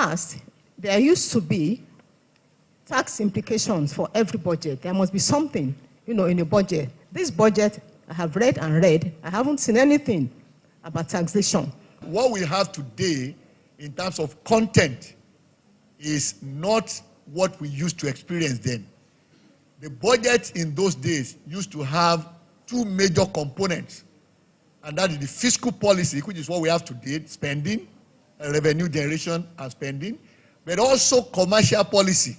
past, there used to be tax implications for every budget. There must be something, in a budget. This budget, I have read and read. I haven't seen anything about taxation. What we have today in terms of content is not what we used to experience then. The budget in those days used to have two major components, and that is the fiscal policy, which is what we have today, spending, revenue generation and spending, but also commercial policy,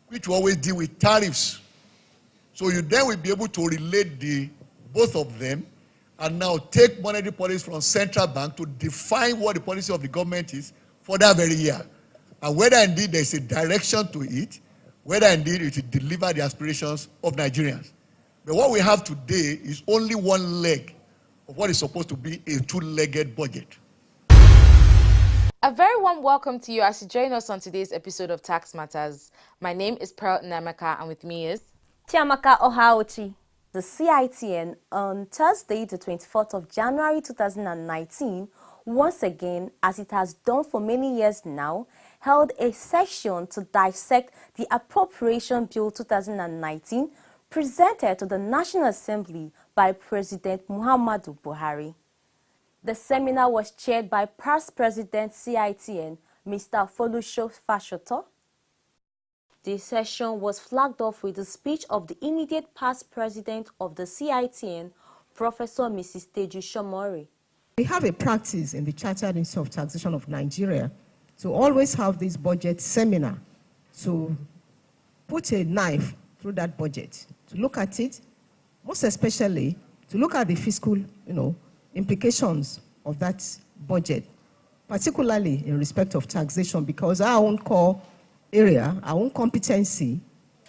which will always deal with tariffs. So you then will be able to relate both of them and now take monetary policy from central bank to define what the policy of the government is for that very year. And whether indeed there is a direction to it, whether indeed it will deliver the aspirations of Nigerians. But what we have today is only one leg of what is supposed to be a two-legged budget. A very warm welcome to you as you join us on today's episode of Tax Matters. My name is Pearl Namaka, and with me is Chiamaka Ohaochi. The CITN on Thursday, the 24th of January 2019, once again, as it has done for many years now, held a session to dissect the Appropriation Bill 2019 presented to the National Assembly by President Muhammadu Buhari. The seminar was chaired by past President CITN, Mr. Folusho Fashoto. The session was flagged off with the speech of the immediate past president of the CITN, Professor Mrs. Teju Shomori. We have a practice in the Chartered Institute of Taxation of Nigeria to always have this budget seminar, to put a knife through that budget, to look at it, most especially to look at the fiscal, implications of that budget, particularly in respect of taxation, because our own core area, our own competency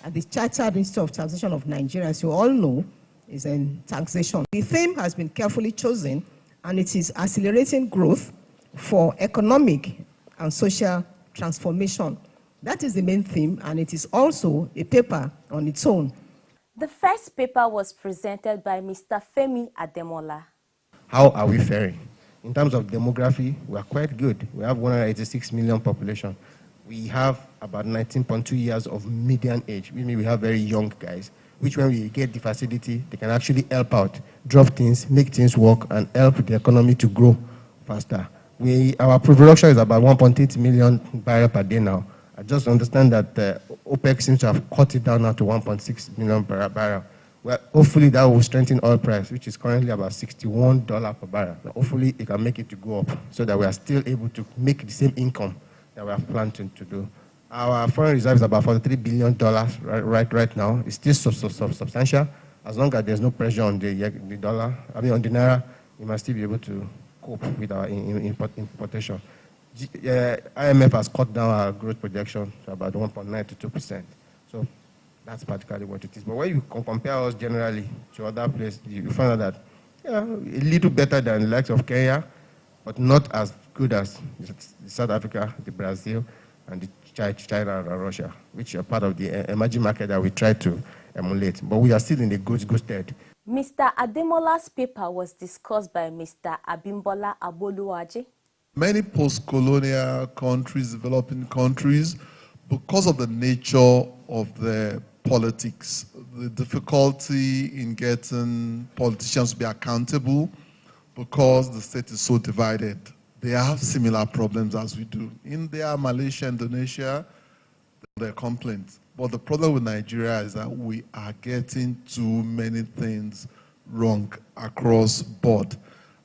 at the Chartered Institute of Taxation of Nigeria, as you all know, is in taxation. The theme has been carefully chosen, and it is accelerating growth for economic and social transformation. That is the main theme, and it is also a paper on its own. The first paper was presented by Mr. Femi Ademola. How are we faring? In terms of demography, we are quite good. We have 186 million population. We have about 19.2 years of median age, which means we have very young guys, which when we get the facility, they can actually help out, drop things, make things work, and help the economy to grow faster. Our production is about 1.8 million barrels per day now. I just understand that OPEC seems to have cut it down now to 1.6 million barrel. Well, hopefully that will strengthen oil price, which is currently about $61 per barrel. Now, hopefully it can make it to go up so that we are still able to make the same income that we have planned to do. Our foreign reserve is about $43 billion right now. It's still substantial. As long as there's no pressure on the dollar, on the naira, we must still be able to cope with our importation. IMF has cut down our growth projection to about 1.9 to 2%. So that's particularly what it is. But when you compare us generally to other places, you find out that a little better than the likes of Kenya, but not as good as South Africa, the Brazil, and the China and Russia, which are part of the emerging market that we try to emulate. But we are still in the good stead. Mr. Ademola's paper was discussed by Mr. Abimbola Aboluwaje. Many post-colonial countries, developing countries, because of the nature of their politics, the difficulty in getting politicians to be accountable because the state is so divided. They have similar problems as we do. India, Malaysia, Indonesia, there are complaints. But the problem with Nigeria is that we are getting too many things wrong across board.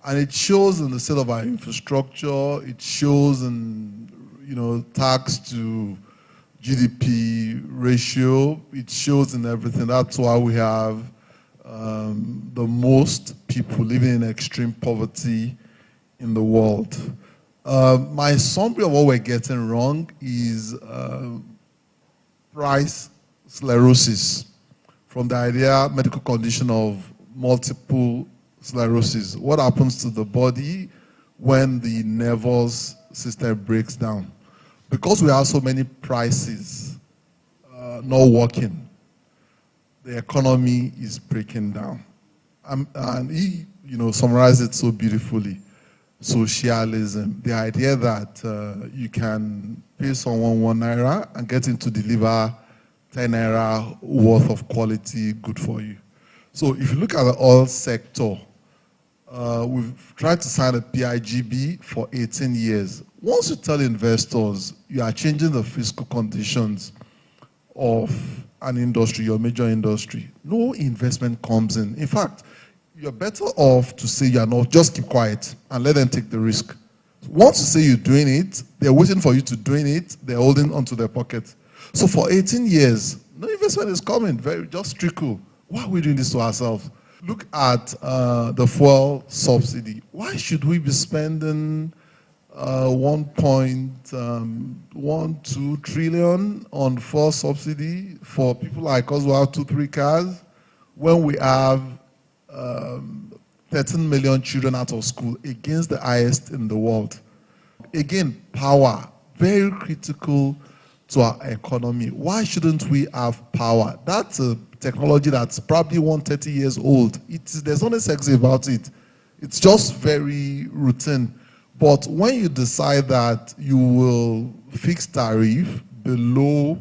And it shows in the state of our infrastructure, it shows in, tax to GDP ratio, it shows in everything. That's why we have the most people living in extreme poverty in the world. My summary of what we're getting wrong is price sclerosis, from the medical condition of multiple sclerosis. What happens to the body when the nervous system breaks down? Because we have so many prices not working, the economy is breaking down. And he, summarized it so beautifully. socialism. The idea that you can pay someone 1 naira and get him to deliver 10 naira worth of quality good for you. So if you look at the oil sector, we've tried to sign a PIGB for 18 years. Once you tell investors you are changing the fiscal conditions of an industry, your major industry, no investment comes in. In fact, you're better off to say you're not, just keep quiet and let them take the risk. Once you say you're doing it, they're waiting for you to doing it, they're holding onto their pocket. So for 18 years, no investment is coming, just trickle. Why are we doing this to ourselves? Look at the fuel subsidy. Why should we be spending 1.12 trillion on fuel subsidy for people like us who have 2-3 cars when we have 13 million children out of school, against the highest in the world? Again, power, very critical to our economy. Why shouldn't we have power? That's a technology that's probably 130 years old. There's nothing sexy about it. It's just very routine. But when you decide that you will fix tariff below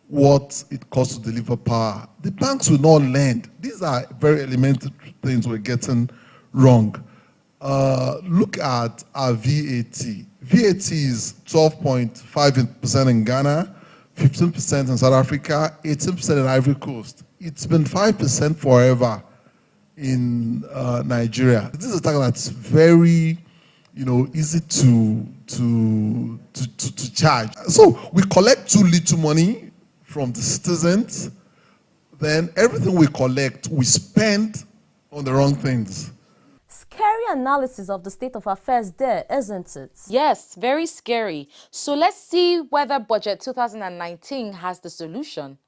what it costs to deliver power, the banks will not lend. These are very elementary things we're getting wrong. Look at our VAT. VAT is 12.5% in Ghana, 15% in South Africa, 18% in Ivory Coast. It's been 5% forever in Nigeria. This is a tax that's very, easy to charge. So we collect too little money from the citizens, then everything we collect, we spend on the wrong things. Scary analysis of the state of affairs there, isn't it? Yes, very scary. So let's see whether Budget 2019 has the solution.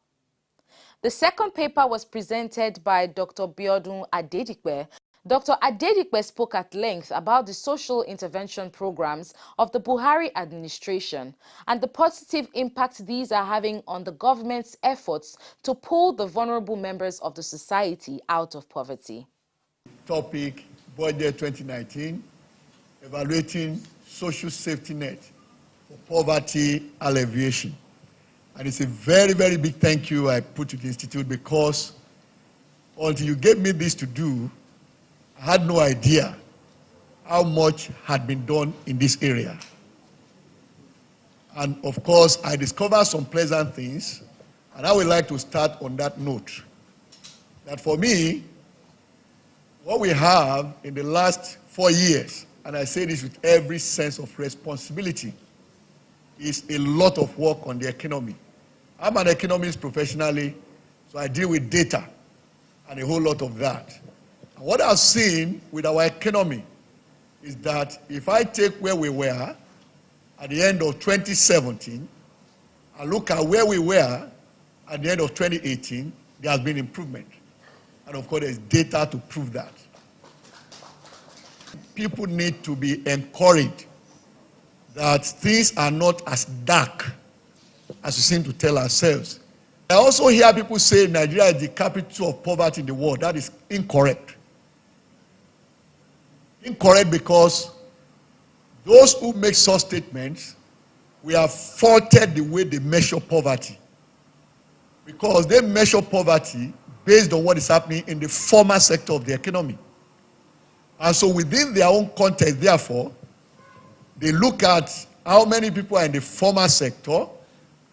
The second paper was presented by Dr. Biodun Adedipe. Dr. Adedipe spoke at length about the social intervention programs of the Buhari administration and the positive impact these are having on the government's efforts to pull the vulnerable members of the society out of poverty. Topic, Budget 2019, evaluating social safety net for poverty alleviation. And it's a very, very big thank you I put to the Institute, because until you gave me this to do, I had no idea how much had been done in this area. And of course, I discovered some pleasant things, and I would like to start on that note. That for me, what we have in the last 4 years, and I say this with every sense of responsibility, is a lot of work on the economy. I'm an economist professionally, so I deal with data and a whole lot of that. And what I've seen with our economy is that if I take where we were at the end of 2017 and look at where we were at the end of 2018, there has been improvement. And of course, there's data to prove that. People need to be encouraged that things are not as dark as we seem to tell ourselves. I also hear people say Nigeria is the capital of poverty in the world. That is incorrect. Incorrect because those who make such statements, we have faulted the way they measure poverty. Because they measure poverty based on what is happening in the formal sector of the economy. And so within their own context, therefore, they look at how many people are in the formal sector,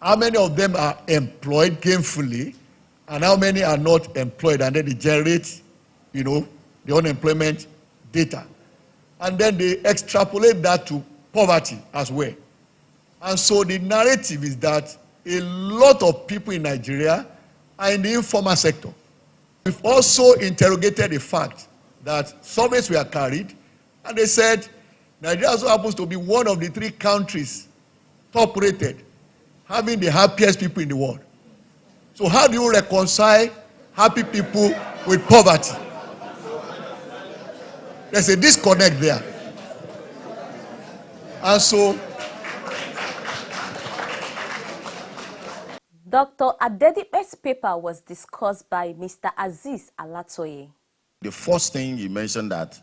how many of them are employed gainfully, and how many are not employed, and then they generate, the unemployment data. And then they extrapolate that to poverty as well. And so the narrative is that a lot of people in Nigeria are in the informal sector. We've also interrogated the fact that surveys were carried, and they said Nigeria also happens to be one of the 3 countries top rated, having the happiest people in the world. So how do you reconcile happy people with poverty? There's a disconnect there. And so Dr. Adedipe's paper was discussed by Mr. Aziz Alatoye. The first thing you mentioned that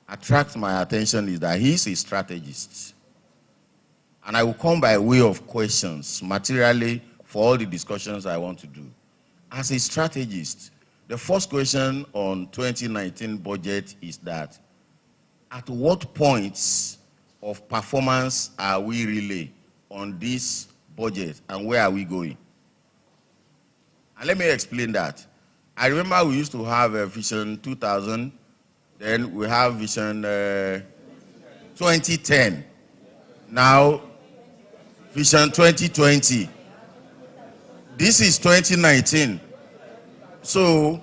attracts my attention is that he's a strategist. And I will come by way of questions, materially, for all the discussions I want to do. As a strategist, the first question on 2019 budget is that, at what points of performance are we really on this budget and where are we going? And let me explain that. I remember we used to have a Vision 2000, then we have Vision 2010. Now, Vision 2020. This is 2019. So,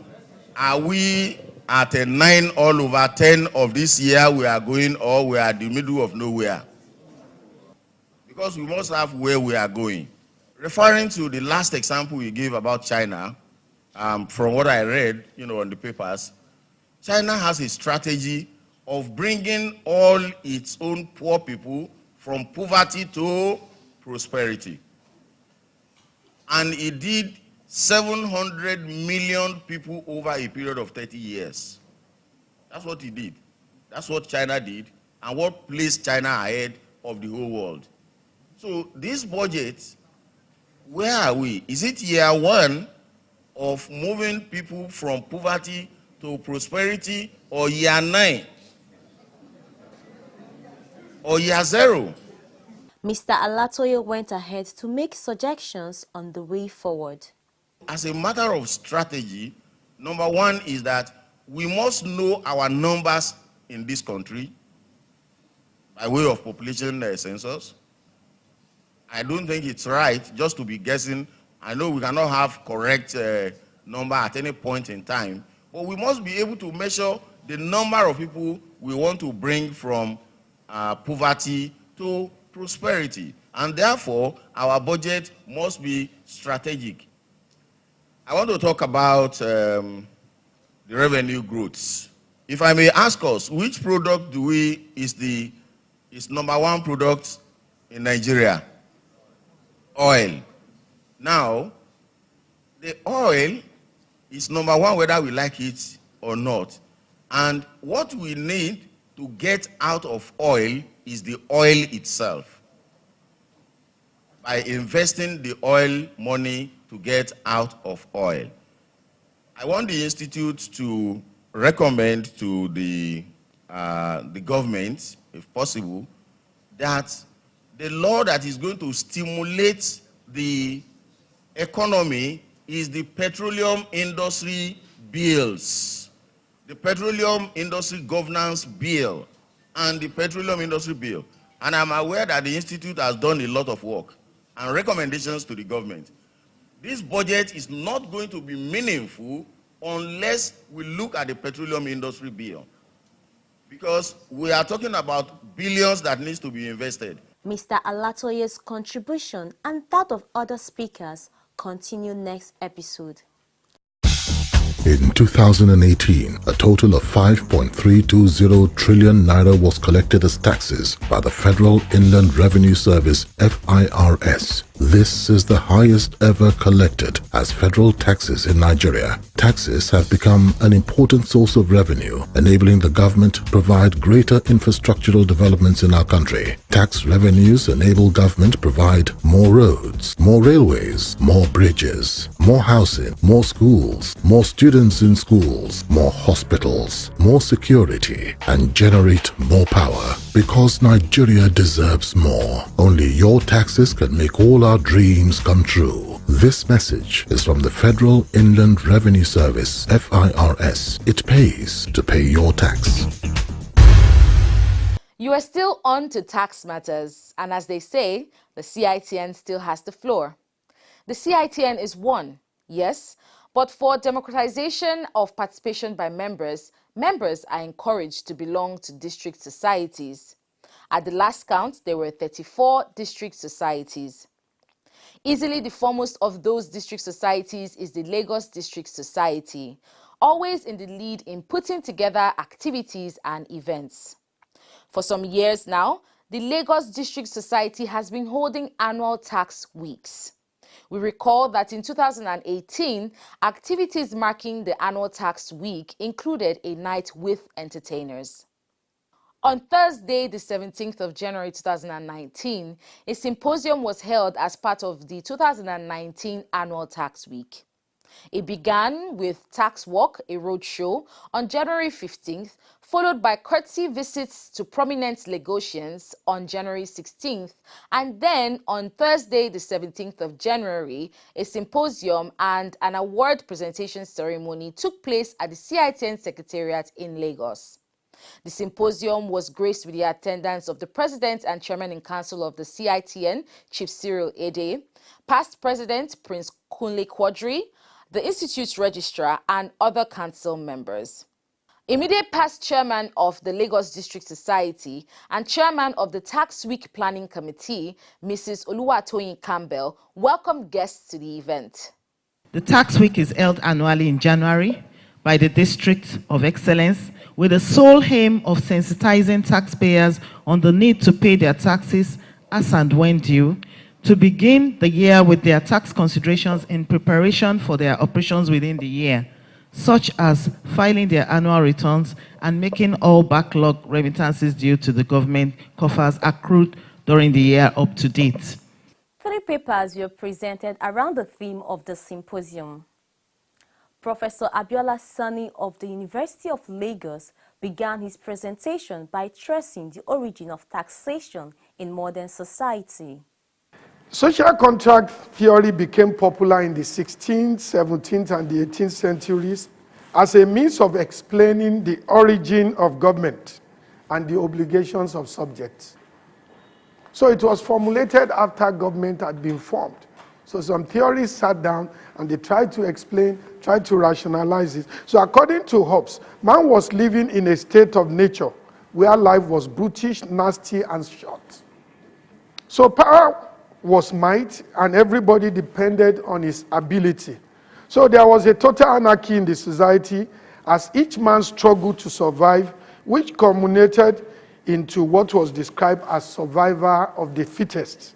are we at a 9 all over 10 of this year we are going, or we are at the middle of nowhere? Because we must have where we are going. Referring to the last example you gave about China, from what I read, on the papers, China has a strategy of bringing all its own poor people from poverty to prosperity. And it did 700 million people over a period of 30 years. That's what it did. That's what China did, and what placed China ahead of the whole world. So this budget, where are we? Is it year one of moving people from poverty to prosperity, or year 9? Or year 0? Mr. Alatoye went ahead to make suggestions on the way forward. As a matter of strategy, number one is that we must know our numbers in this country by way of population census. I don't think it's right just to be guessing. I know we cannot have correct number at any point in time, but we must be able to measure the number of people we want to bring from poverty to prosperity. And therefore, our budget must be strategic. I want to talk about the revenue growth. If I may ask us, which product is number one product in Nigeria? Oil. Now, the oil is number one whether we like it or not. And what we need to get out of oil is the oil itself. By investing the oil money to get out of oil. I want the Institute to recommend to the government, if possible, that the law that is going to stimulate the economy is the petroleum industry bills, the petroleum industry governance bill, and the petroleum industry bill. And I'm aware that the Institute has done a lot of work and recommendations to the government. This budget is not going to be meaningful unless we look at the petroleum industry bill, because we are talking about billions that needs to be invested. Mr. Alatoye's contribution and that of other speakers continue next episode. In 2018, a total of 5.320 trillion naira was collected as taxes by the Federal Inland Revenue Service, FIRS. This is the highest ever collected as federal taxes in Nigeria. Taxes have become an important source of revenue, enabling the government to provide greater infrastructural developments in our country. Tax revenues enable government to provide more roads, more railways, more bridges, more housing, more schools, more students in schools, more hospitals, more security, and generate more power. Because Nigeria deserves more. Only your taxes can make all our dreams come true. This message is from the Federal Inland Revenue Service, FIRS. It pays to pay your tax. You are still on to tax matters, and as they say, the CITN still has the floor. The CITN is one, yes, but for democratization of participation by members, members are encouraged to belong to district societies. At the last count, there were 34 district societies. Easily the foremost of those district societies is the Lagos District Society, always in the lead in putting together activities and events. For some years now, the Lagos District Society has been holding annual tax weeks. We recall that in 2018, activities marking the annual tax week included a night with entertainers. On Thursday, the 17th of January 2019, a symposium was held as part of the 2019 Annual Tax Week. It began with Tax Walk, a roadshow, on January 15th, followed by courtesy visits to prominent Lagosians on January 16th, and then on Thursday, the 17th of January, a symposium and an award presentation ceremony took place at the CITN Secretariat in Lagos. The symposium was graced with the attendance of the President and Chairman in Council of the CITN, Chief Cyril Ede, past President Prince Kunle Quadri, the Institute's Registrar, and other Council members. Immediate past Chairman of the Lagos District Society and Chairman of the Tax Week Planning Committee, Mrs. Oluwatoyin Campbell, welcomed guests to the event. The Tax Week is held annually in January by the District of Excellence with the sole aim of sensitizing taxpayers on the need to pay their taxes as and when due, to begin the year with their tax considerations in preparation for their operations within the year, such as filing their annual returns and making all backlog remittances due to the government coffers accrued during the year up to date. 3 papers were presented around the theme of the symposium. Professor Abiola Sani of the University of Lagos began his presentation by tracing the origin of taxation in modern society. Social contract theory became popular in the 16th, 17th, and the 18th centuries as a means of explaining the origin of government and the obligations of subjects. So it was formulated after government had been formed. So some theorists sat down and they tried to explain, tried to rationalize it. So according to Hobbes, man was living in a state of nature where life was brutish, nasty, and short. So power was might, and everybody depended on his ability. So there was a total anarchy in the society as each man struggled to survive, which culminated into what was described as survival of the fittest.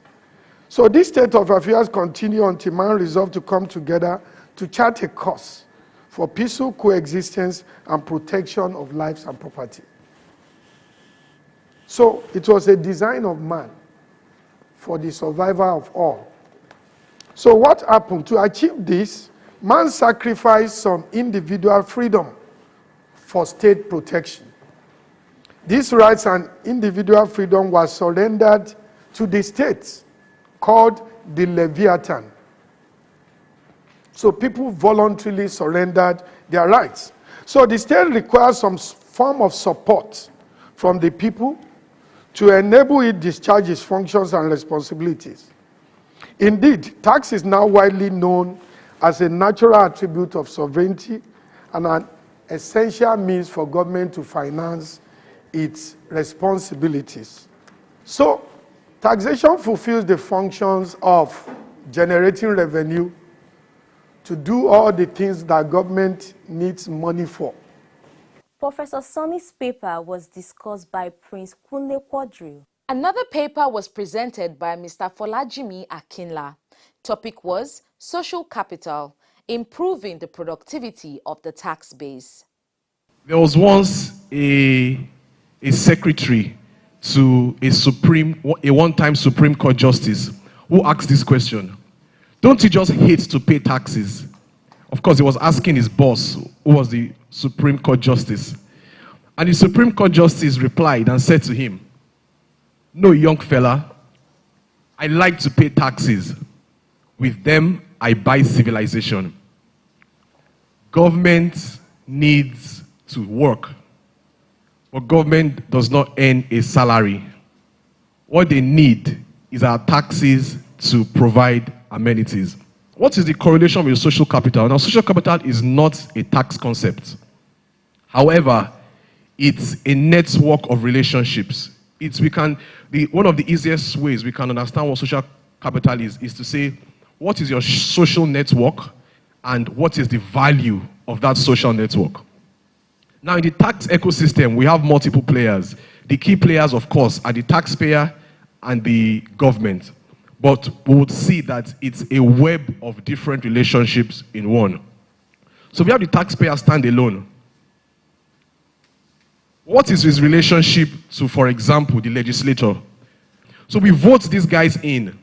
So this state of affairs continued until man resolved to come together to chart a course for peaceful coexistence and protection of lives and property. So it was a design of man for the survival of all. So what happened? To achieve this, man sacrificed some individual freedom for state protection. These rights and individual freedom were surrendered to the state, called the Leviathan. So people voluntarily surrendered their rights. So the state requires some form of support from the people to enable it discharge its functions and responsibilities. Indeed, tax is now widely known as a natural attribute of sovereignty and an essential means for government to finance its responsibilities. So, taxation fulfills the functions of generating revenue to do all the things that government needs money for. Professor Sani's paper was discussed by Prince Kunle Quadri. Another paper was presented by Mr. Folajimi Akinla. Topic was Social Capital, Improving the Productivity of the Tax Base. There was once a secretary to a one-time Supreme Court justice who asked this question: don't you just hate to pay taxes? Of course, he was asking his boss, who was the Supreme Court justice. And the Supreme Court justice replied and said to him, no, young fella, I like to pay taxes. With them, I buy civilization. Government needs to work, but government does not earn a salary. What they need is our taxes to provide amenities. What is the correlation with social capital? Now, social capital is not a tax concept. However, it's a network of relationships. One of the easiest ways we can understand what social capital is to say, what is your social network and what is the value of that social network? Now, in the tax ecosystem, we have multiple players. The key players, of course, are the taxpayer and the government. But we would see that it's a web of different relationships in one. So we have the taxpayer standalone. What is his relationship to, for example, the legislator? So we vote these guys in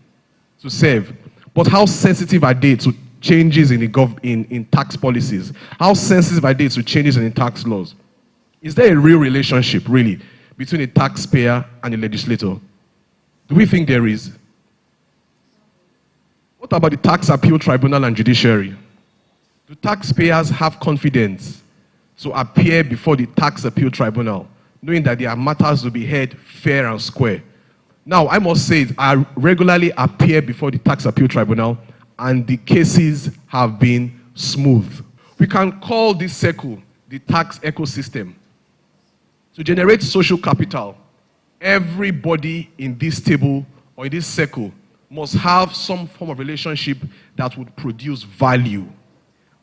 to serve, but how sensitive are they to changes in in tax policies? How sensitive are they to changes in the tax laws? Is there a real relationship, really, between a taxpayer and a legislator? Do we think there is? What about the Tax Appeal Tribunal and judiciary? Do taxpayers have confidence to appear before the Tax Appeal Tribunal, knowing that their matters will be heard fair and square? Now, I must say, I regularly appear before the Tax Appeal Tribunal, and the cases have been smooth. We can call this circle the tax ecosystem. To generate social capital, everybody in this table or in this circle must have some form of relationship that would produce value.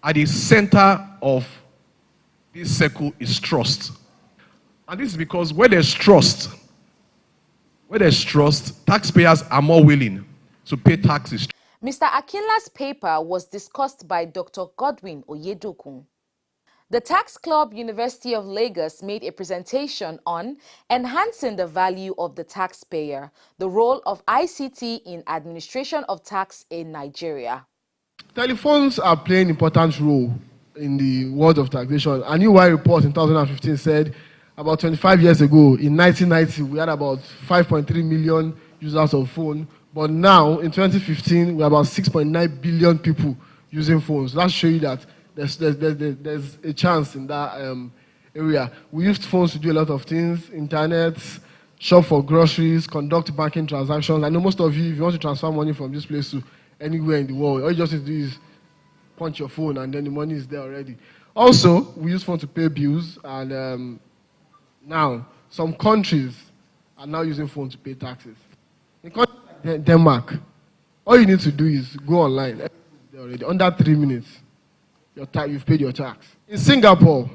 At the center of this circle is trust. And this is because where there's trust, taxpayers are more willing to pay taxes. Mr. Akinla's paper was discussed by Dr. Godwin Oyedokun. The Tax Club University of Lagos made a presentation on enhancing the value of the taxpayer, the role of ICT in administration of tax in Nigeria. Telephones are playing an important role in the world of taxation. A new wire report in 2015 said about 25 years ago, in 1990, we had about 5.3 million users of phone. But now, in 2015, we have about 6.9 billion people using phones. That shows you that there's a chance in that area. We used phones to do a lot of things: internet, shop for groceries, conduct banking transactions. I know most of you, if you want to transfer money from this place to anywhere in the world, all you just need to do is punch your phone and then the money is there already. Also, we use phone to pay bills, and now some countries are now using phone to pay taxes. In countries like Denmark, all you need to do is go online. Already under 3 minutes, you've paid your tax. In Singapore,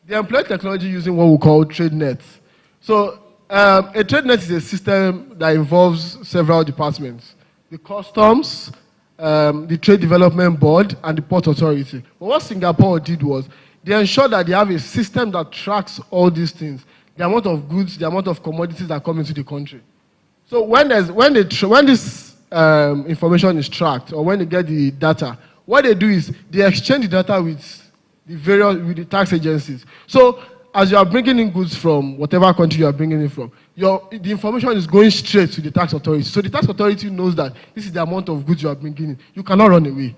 they employ technology using what we call trade nets. So a trade net is a system that involves several departments: the customs, the Trade Development Board, and the Port Authority. But what Singapore did was they ensured that they have a system that tracks all these things: the amount of goods, the amount of commodities that come into the country. So when this information is tracked, or when they get the data, what they do is they exchange the data with the tax agencies. So as you are bringing in goods from whatever country you are bringing in from, the information is going straight to the tax authority. So the tax authority knows that this is the amount of goods you are bringing in. You cannot run away.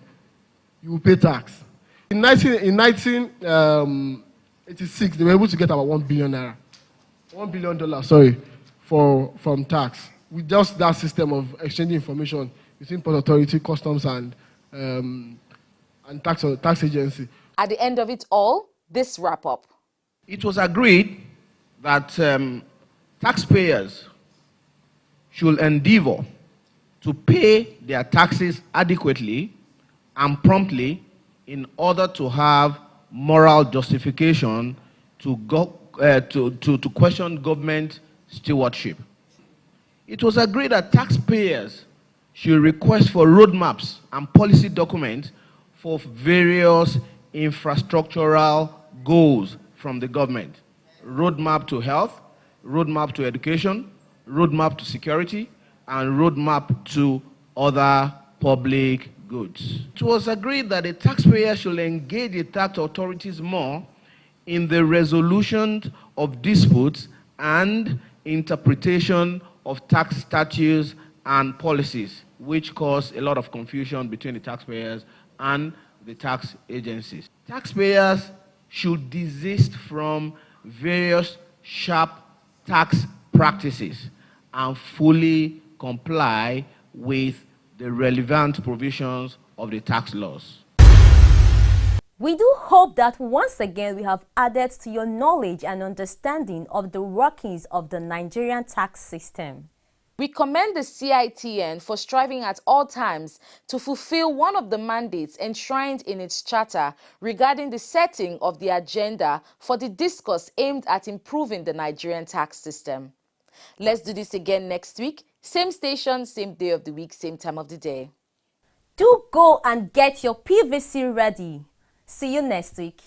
You will pay tax. In 1986, they were able to get about $1 billion, from tax, with just that system of exchanging information between Port Authority, Customs, and tax agency. At the end of it all, this wrap up. It was agreed that taxpayers should endeavor to pay their taxes adequately and promptly in order to have moral justification to question government stewardship. It was agreed that taxpayers should request for roadmaps and policy documents for various infrastructural goals from the government: roadmap to health, roadmap to education, roadmap to security, and roadmap to other public goods. It was agreed that the taxpayer should engage the tax authorities more in the resolution of disputes and interpretation of tax statutes and policies, which cause a lot of confusion between the taxpayers and the tax agencies. Taxpayers should desist from various sharp tax practices and fully comply with the relevant provisions of the tax laws. We do hope that once again we have added to your knowledge and understanding of the workings of the Nigerian tax system. We commend the CITN for striving at all times to fulfill one of the mandates enshrined in its charter regarding the setting of the agenda for the discourse aimed at improving the Nigerian tax system. Let's do this again next week. Same station, same day of the week, same time of the day. Do go and get your PVC ready. See you next week.